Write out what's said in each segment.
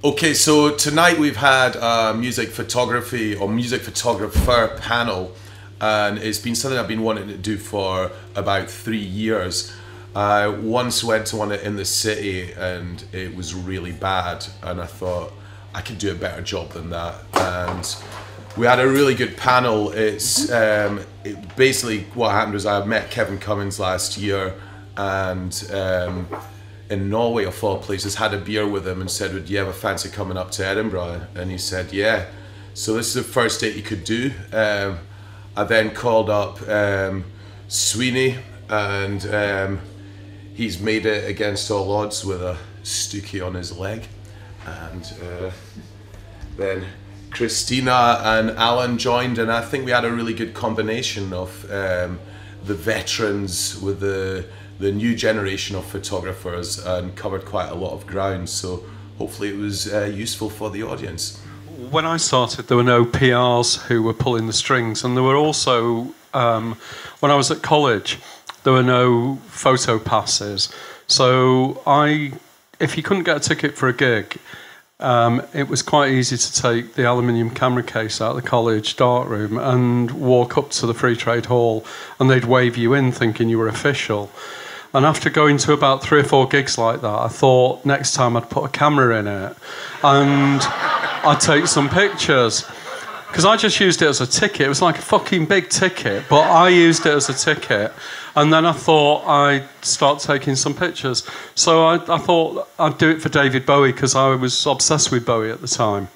Okay, so tonight we've had a music photography or music photographer panel, and it's been something I've been wanting to do for about 3 years. I once went to one in the city and it was really bad, and I thought I could do a better job than that. And we had a really good panel. Basically what happened was I met Kevin Cummins last year, and in Norway, of all places, had a beer with him and said, would you ever fancy coming up to Edinburgh? And he said, yeah. So this is the first date he could do. I then called up Sweeney, and he's made it against all odds with a stookie on his leg. And then Christina and Alan joined, and I think we had a really good combination of the veterans with the new generation of photographers, and covered quite a lot of ground, so hopefully it was useful for the audience. When I started, there were no PRs who were pulling the strings, and there were also, when I was at college, there were no photo passes. So if you couldn't get a ticket for a gig, it was quite easy to take the aluminium camera case out of the college darkroom and walk up to the Free Trade Hall, and they'd wave you in thinking you were official. And after going to about 3 or 4 gigs like that, I thought next time I'd put a camera in it and I'd take some pictures. Because I just used it as a ticket. It was like a fucking big ticket, but I used it as a ticket. And then I thought I'd start taking some pictures. So I thought I'd do it for David Bowie, because I was obsessed with Bowie at the time.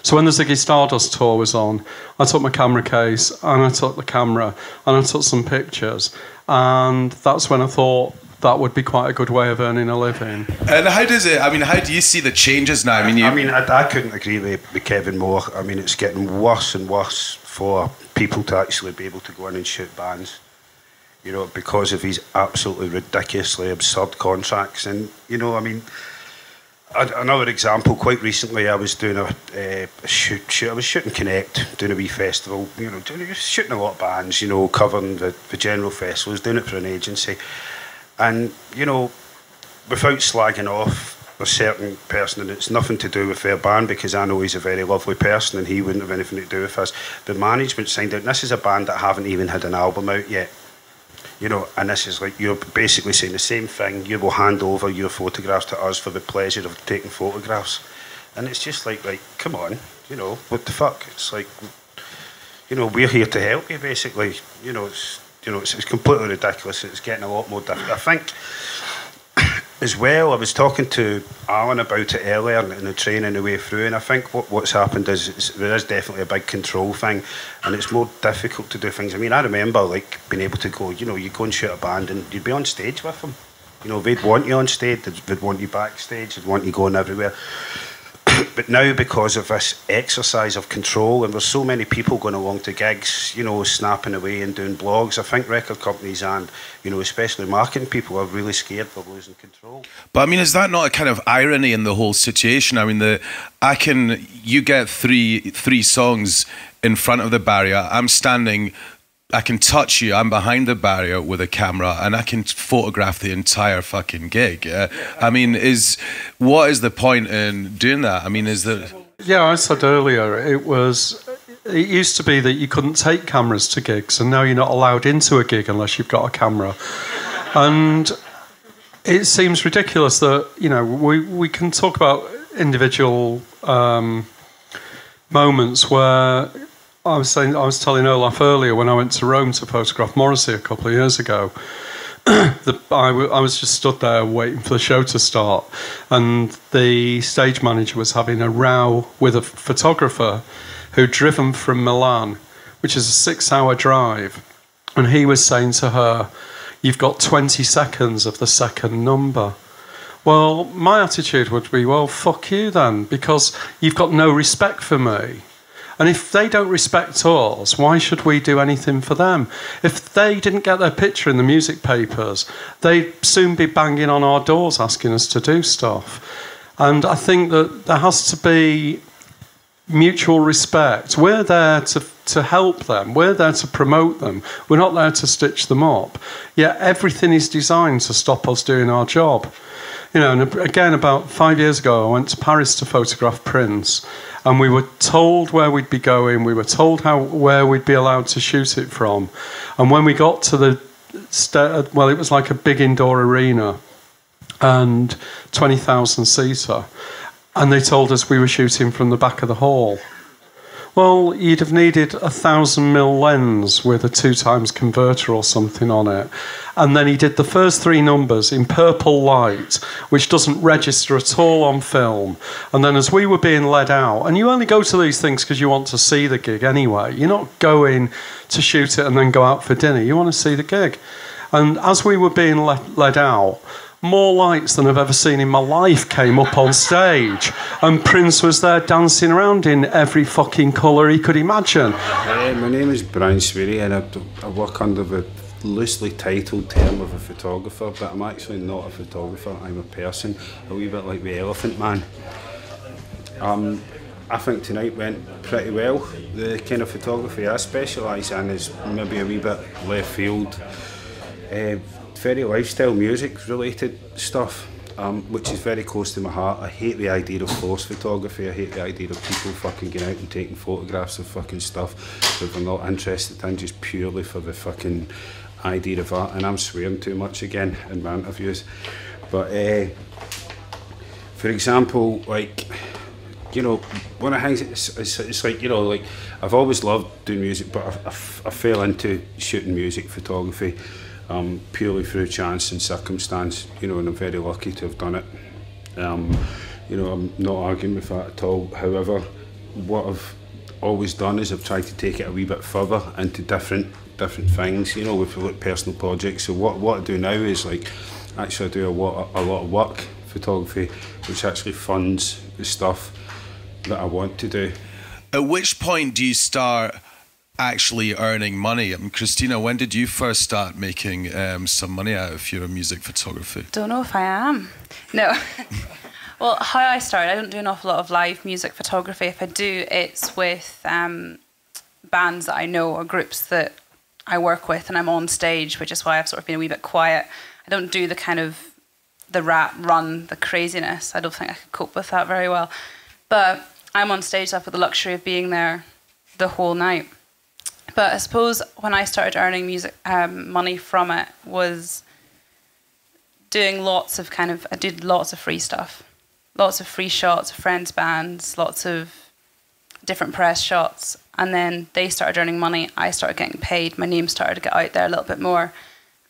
So when the Ziggy Stardust tour was on, I took my camera case and I took the camera and I took some pictures. And that's when I thought that would be quite a good way of earning a living. And how does it, how do you see the changes now? I couldn't agree with Kevin more. I mean, it's getting worse and worse for people to actually be able to go in and shoot bands, you know, because of these absolutely ridiculously absurd contracts. And, you know, I mean, another example, quite recently I was doing a shoot. I was shooting Connect, doing a wee festival, you know, shooting a lot of bands, you know, covering the general festivals, doing it for an agency. And, you know, without slagging off a certain person, and it's nothing to do with their band, because I know he's a very lovely person and he wouldn't have anything to do with us, the management signed out, and this is a band that haven't even had an album out yet. You know, and this is like, you're basically saying the same thing. You will hand over your photographs to us for the pleasure of taking photographs. And it's just like, come on, you know, what the fuck? It's like, you know, we're here to help you, basically. You know, it's completely ridiculous. It's getting a lot more difficult. I think, as well, I was talking to Alan about it earlier in the train and the way through, and I think what's happened is there is definitely a big control thing, and it's more difficult to do things. I mean, I remember like being able to go, you know, you go and shoot a band and you'd be on stage with them. You know, they'd want you on stage, they'd want you backstage, they'd want you going everywhere. But now, because of this exercise of control, and there's so many people going along to gigs, you know, snapping away and doing blogs, I think record companies and, you know, especially marketing people are really scared of losing control. But I mean, is that not a kind of irony in the whole situation? I mean, you get three songs in front of the barrier. I'm standing, I can touch you, I'm behind the barrier with a camera, and I can photograph the entire fucking gig. I mean, what is the point in doing that? I mean, Yeah, I said earlier, it used to be that you couldn't take cameras to gigs, and now you're not allowed into a gig unless you've got a camera. And it seems ridiculous that, you know, we can talk about individual moments where I was telling Olaf earlier, when I went to Rome to photograph Morrissey a couple of years ago, I was just stood there waiting for the show to start, and the stage manager was having a row with a photographer who'd driven from Milan, which is a 6-hour drive, and he was saying to her, "You've got 20 seconds of the second number." Well, my attitude would be, well, fuck you then, because you've got no respect for me. And if they don't respect us, why should we do anything for them? If they didn't get their picture in the music papers, they'd soon be banging on our doors asking us to do stuff. And I think that there has to be mutual respect. We're there to help them. We're there to promote them. We're not there to stitch them up. Yet everything is designed to stop us doing our job. You know, and again, about 5 years ago, I went to Paris to photograph Prince, and we were told where we'd be going. We were told where we'd be allowed to shoot it from. And when we got to the well, it was like a big indoor arena and 20,000 seater, and they told us we were shooting from the back of the hall. Well, you'd have needed 1,000mm lens with a 2x converter or something on it. And then he did the first 3 numbers in purple light, which doesn't register at all on film. And then as we were being led out, and you only go to these things because you want to see the gig anyway. You're not going to shoot it and then go out for dinner. You want to see the gig. And as we were being led out, more lights than I've ever seen in my life came up on stage, and Prince was there dancing around in every fucking colour he could imagine. My name is Brian Sweary, and I work under the loosely titled term of a photographer, but I'm actually not a photographer. I'm a person, a wee bit like the Elephant Man. I think tonight went pretty well. The kind of photography I specialise in is maybe a wee bit left field. Very lifestyle music related stuff, which is very close to my heart. I hate the idea of forced photography. I hate the idea of people fucking going out and taking photographs of fucking stuff that they're not interested in just purely for the fucking idea of art. And I'm swearing too much again in my interviews. But for example, like, you know, one of the things, it's like, you know, like, I've always loved doing music, but I fell into shooting music photography purely through chance and circumstance, you know, and I'm very lucky to have done it. You know, I'm not arguing with that at all. However, what I've always done is I've tried to take it a wee bit further into different things, you know, with like personal projects. So what I do now is, like, actually I do a lot of work photography, which actually funds the stuff that I want to do. At which point do you start actually earning money? I mean, Christina, when did you first start making some money out of your music photography? Don't know if I am. No. Well, how I started, I don't do an awful lot of live music photography. If I do, it's with bands that I know or groups that I work with, and I'm on stage, which is why I've sort of been a wee bit quiet. I don't do the kind of the rap run, the craziness. I don't think I could cope with that very well. But I'm on stage, so I've got the luxury of being there the whole night. But I suppose when I started earning music money from it was doing lots of I did lots of free stuff. Lots of free shots of friends' bands, lots of different press shots. And then they started earning money. I started getting paid. My name started to get out there a little bit more.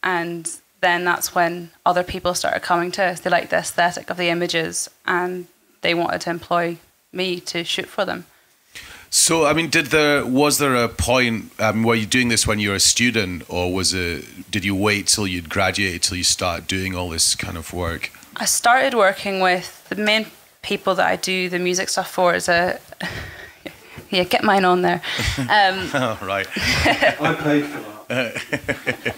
And then that's when other people started coming to us. They liked the aesthetic of the images and they wanted to employ me to shoot for them. So, I mean, was there a point, were you doing this when you were a student, or did you wait till you'd graduated, till you start doing all this kind of work? I started working with the main people that I do the music stuff for is yeah, get mine on there. Oh, right. I paid for that.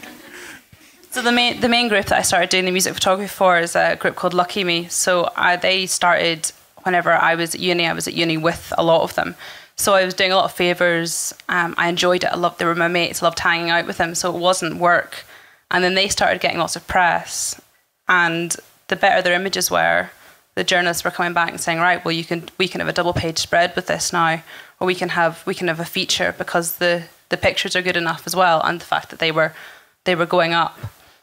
So the main group that I started doing the music photography for is a group called Lucky Me. So they started whenever I was at uni. I was at uni with a lot of them. So I was doing a lot of favours. I enjoyed it. They were my mates. I loved hanging out with them. So it wasn't work. And then they started getting lots of press. And the better their images were, the journalists were coming back and saying, right, well, we can have a double-page spread with this now, or we can have a feature because the pictures are good enough as well, and the fact that they were going up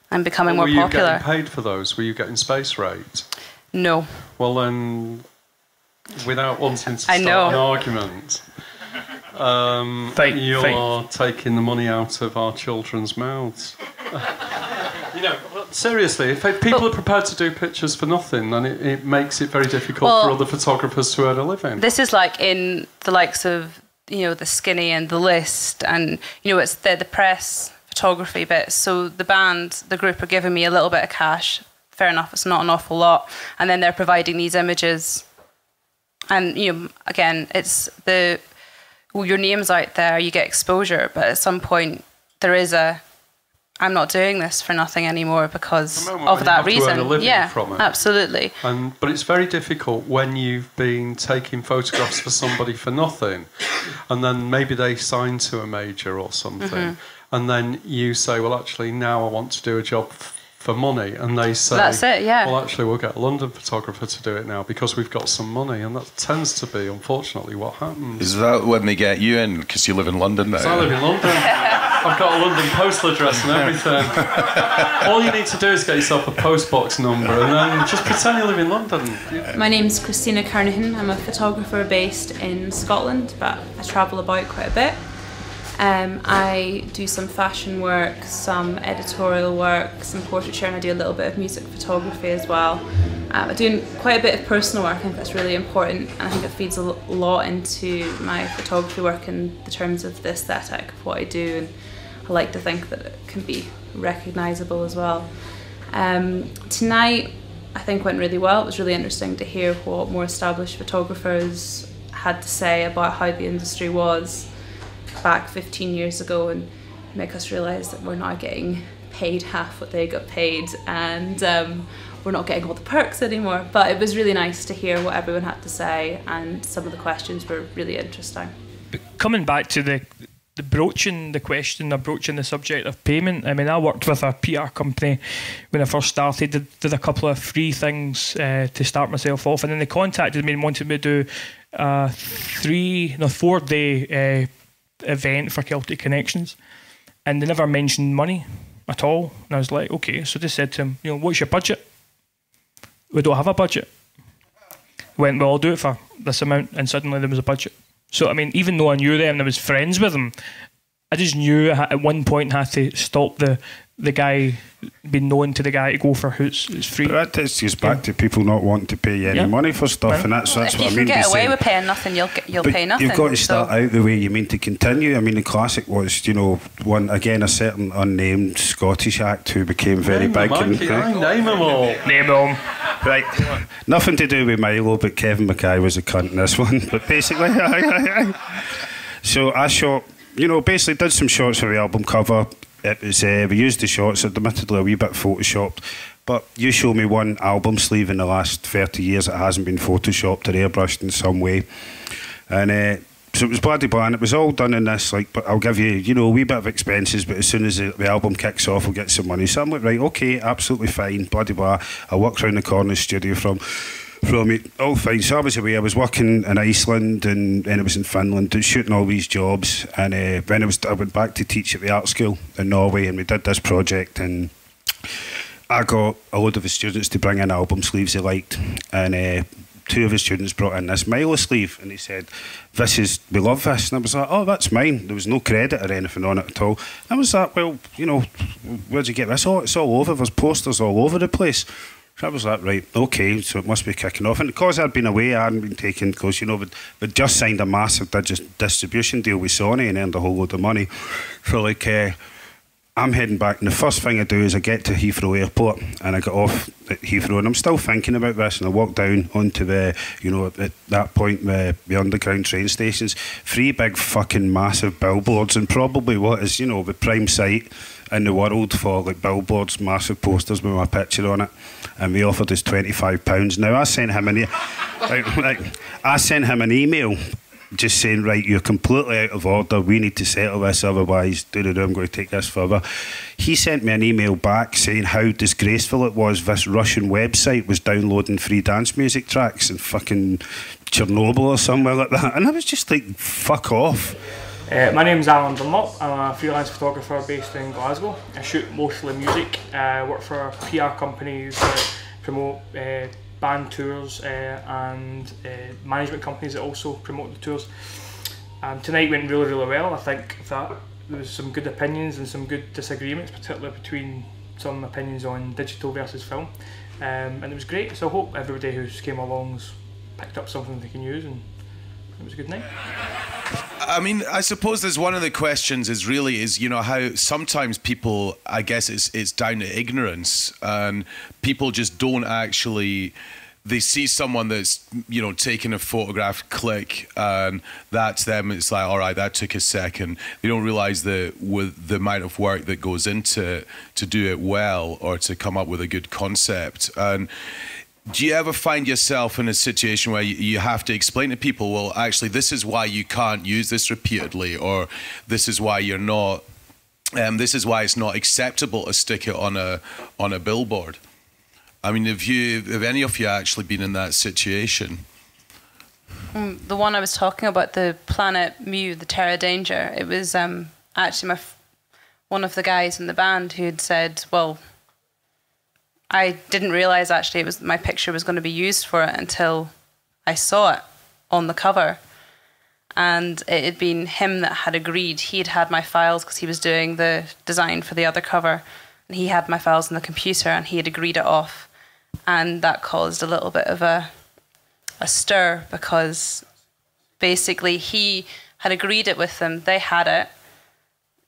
and becoming more popular. Were you getting paid for those? Were you getting space rate? No. Well, then, without wanting to start an argument, you're taking the money out of our children's mouths. You know, seriously, if people are prepared to do pictures for nothing, then it makes it very difficult for other photographers to earn a living. This is like in the likes of, you know, the Skinny and the List, and, you know, it's the press photography bit. So the group are giving me a little bit of cash. Fair enough, it's not an awful lot. And then they're providing these images. And, you know, again, it's your name's out there, you get exposure, but at some point there is I'm not doing this for nothing anymore because of that reason. Yeah, from it. Absolutely. But it's very difficult when you've been taking photographs for somebody for nothing, and then maybe they sign to a major or something, and then you say, well, actually, now I want to do a job for money, and they say, That's it, yeah. well, actually, we'll get a London photographer to do it now because we've got some money, and that tends to be, unfortunately, what happens. Is that when they get you in because you live in London now? I live in London. I've got a London postal address and everything. All you need to do is get yourself a postbox number and then just pretend you live in London. My name's Christina. I'm a photographer based in Scotland, but I travel about quite a bit. I do some fashion work, some editorial work, some portraiture, and I do a little bit of music photography as well. I do quite a bit of personal work. I think that's really important, and I think it feeds a lot into my photography work in the terms of the aesthetic of what I do, and I like to think that it can be recognisable as well. Tonight I think went really well. It was really interesting to hear what more established photographers had to say about how the industry was back 15 years ago, and make us realise that we're now getting paid half what they got paid, and we're not getting all the perks anymore. But it was really nice to hear what everyone had to say, and some of the questions were really interesting. But coming back to the broaching the question, or broaching the subject of payment, I mean, I worked with a PR company when I first started, did a couple of free things to start myself off, and then they contacted me and wanted me to do a 4-day event for Celtic Connections, and they never mentioned money at all. And I was like, okay. So they said to him, what's your budget? We don't have a budget. Went, well, I'll do it for this amount, and suddenly there was a budget. So I mean, even though I knew them and I was friends with them, I just knew at one point I had to stop the guy, being known to the guy, to go for who's free. But that just back to people not wanting to pay any money for stuff, and that's what I mean. If you can get away with paying nothing, you'll pay nothing. You've got to start out the way you mean to continue. I mean, the classic was, one again, a certain unnamed Scottish act who became very big. Name them all. Name them. Right, nothing to do with Milo, but Kevin Mackay was a cunt in this one. But basically, so I shot, basically did some shots for the album cover. It was we used the shots, admittedly a wee bit photoshopped, but you show me one album sleeve in the last 30 years that hasn't been photoshopped or airbrushed in some way, and so it was bloody blah, and it was all done in this, but I'll give you, a wee bit of expenses, but as soon as the album kicks off, we'll get some money. So I'm like, right, okay, absolutely fine, bloody blah. I walked round the corner studio from it, all fine. So I was away, I was working in Iceland, and then I was in Finland, shooting all these jobs, and then I went back to teach at the art school in Norway, and we did this project, and I got a load of the students to bring in album sleeves they liked, and two of the students brought in this Milo sleeve, and they said, we love this. And I was like, oh, that's mine. There was no credit or anything on it at all. And I was like, well, where'd you get this? Oh, it's all over. There's posters all over the place. So I was like, right, okay, so it must be kicking off. And because I'd been away, I hadn't been taken, because, we'd just signed a massive distribution deal with Sony and earned a whole load of money. So, I'm heading back, and the first thing I do is I get to Heathrow Airport, and I get off at Heathrow, and I'm still thinking about this, and I walk down onto the, at that point, the underground train stations, 3 big fucking massive billboards, and probably what is, the prime site in the world for billboards, massive posters with my picture on it, and they offered us £25. Now I sent him an email just saying, right, you're completely out of order, we need to settle this, otherwise I'm going to take this further. He sent me an email back saying how disgraceful it was this Russian website was downloading free dance music tracks in fucking Chernobyl or somewhere like that, and I was just like, fuck off. My name's Alan Dunlop. I'm a freelance photographer based in Glasgow. I shoot mostly music. I work for PR companies that promote band tours and management companies that also promote the tours. Tonight went really, really well. I think that there was some good opinions and some good disagreements, particularly between some opinions on digital versus film. And it was great. So I hope everybody who came along's picked up something they can use, and it was a good night. I mean, I suppose there's one of the questions is how sometimes people, I guess it's down to ignorance, and people just don't actually, they see someone that's, taking a photograph, click, and that's them. It's like, all right, that took a second. They don't realise that with the amount of work that goes into it to do it well or to come up with a good concept. And do you ever find yourself in a situation where you have to explain to people, well, actually, this is why you can't use this repeatedly, or this is why you're not This is why it's not acceptable to stick it on a billboard. I mean, have any of you actually been in that situation? The one I was talking about, the Planet Mu, the Terra Danger, it was actually one of the guys in the band who had said, well, I didn't realise actually my picture was going to be used for it until I saw it on the cover. And it had been him that had agreed. He had had my files because he was doing the design for the other cover. And he had my files on the computer and he had agreed it off. And that caused a little bit of a stir because basically he had agreed it with them. They had it.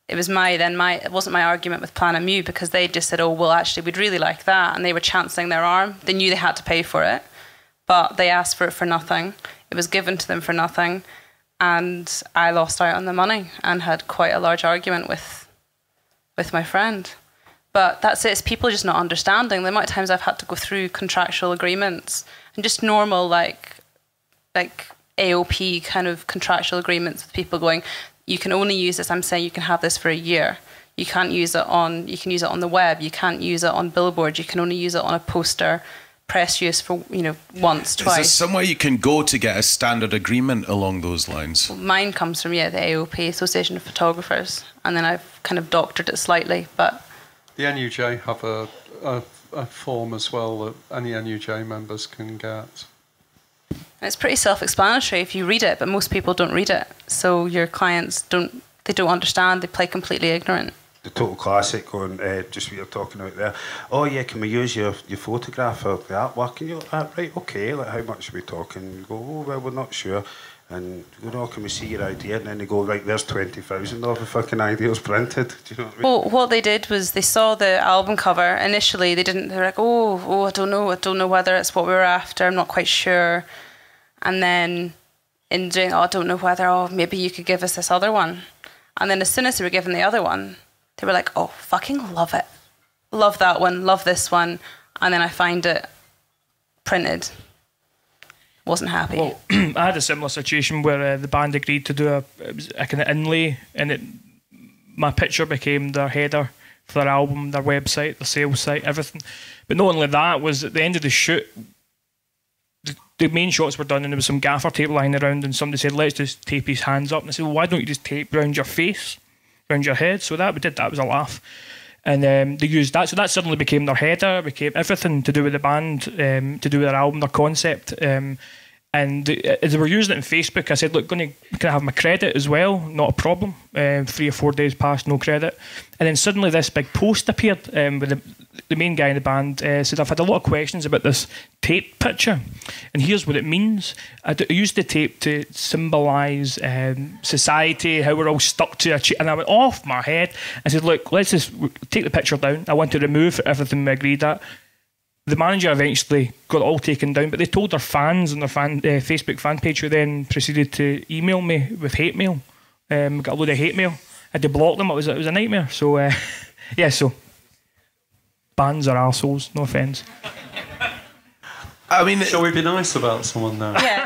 It was it wasn't my argument with Planet Mu because they just said, oh, well, actually, we'd really like that. And they were chancing their arm. They knew they had to pay for it, but they asked for it for nothing. It was given to them for nothing. And I lost out on the money and had quite a large argument with my friend. But that's it. It's people just not understanding. The amount of times I've had to go through contractual agreements and just normal like AOP kind of contractual agreements with people going, you can only use this. I'm saying you can have this for a year. You can't use it you can use it on the web. You can't use it on billboards. You can only use it on a poster, press use for, once, twice. Is there somewhere you can go to get a standard agreement along those lines? Well, mine comes from, the AOP, Association of Photographers. And then I've kind of doctored it slightly, but... The NUJ have a form as well that any NUJ members can get. It's pretty self-explanatory if you read it, but most people don't read it. So your clients don't understand, they play completely ignorant. The total classic on just what you're talking about there. Oh yeah, can we use your photograph or the artwork? And you're like, right, okay, like how much are we talking? You go, oh well, we're not sure. And you go, no, can we see your idea? And then they go, right, there's 20,000 of the fucking ideas printed. Do you know what I mean? Well, what they did was they saw the album cover. Initially, they're like, oh, I don't know whether it's what we were after. I'm not quite sure. And then in doing, I don't know whether, maybe you could give us this other one. And then as soon as they were given the other one, they were like, oh, fucking love it. Love that one, love this one. And then I find it printed. Wasn't happy. Well, I had a similar situation where the band agreed to do a kind of inlay, and my picture became their header for their album, their website, their sales site, everything. But not only that, was at the end of the shoot, the main shots were done and there was some gaffer tape lying around and somebody said, let's just tape his hands up. And I said, well, why don't you just tape around your face, around your head? So we did that, it was a laugh. And they used that, so that suddenly became their header, became everything to do with the band, to do with their album, their concept. And as they were using it on Facebook, I said, look, can I have my credit as well? Not a problem. 3 or 4 days passed, no credit. And then suddenly this big post appeared with the main guy in the band said, I've had a lot of questions about this tape picture, and here's what it means. I used the tape to symbolise society, how we're all stuck to and I went off my head. I said, look, let's just take the picture down. I want to remove everything we agreed at. The manager eventually got it all taken down, but they told their fans on their Facebook fan page, who then proceeded to email me with hate mail. Got a load of hate mail. I had to block them. It was a nightmare. So, yeah, so bands are arseholes, no offence. I mean, shall we be nice about someone now? Yeah.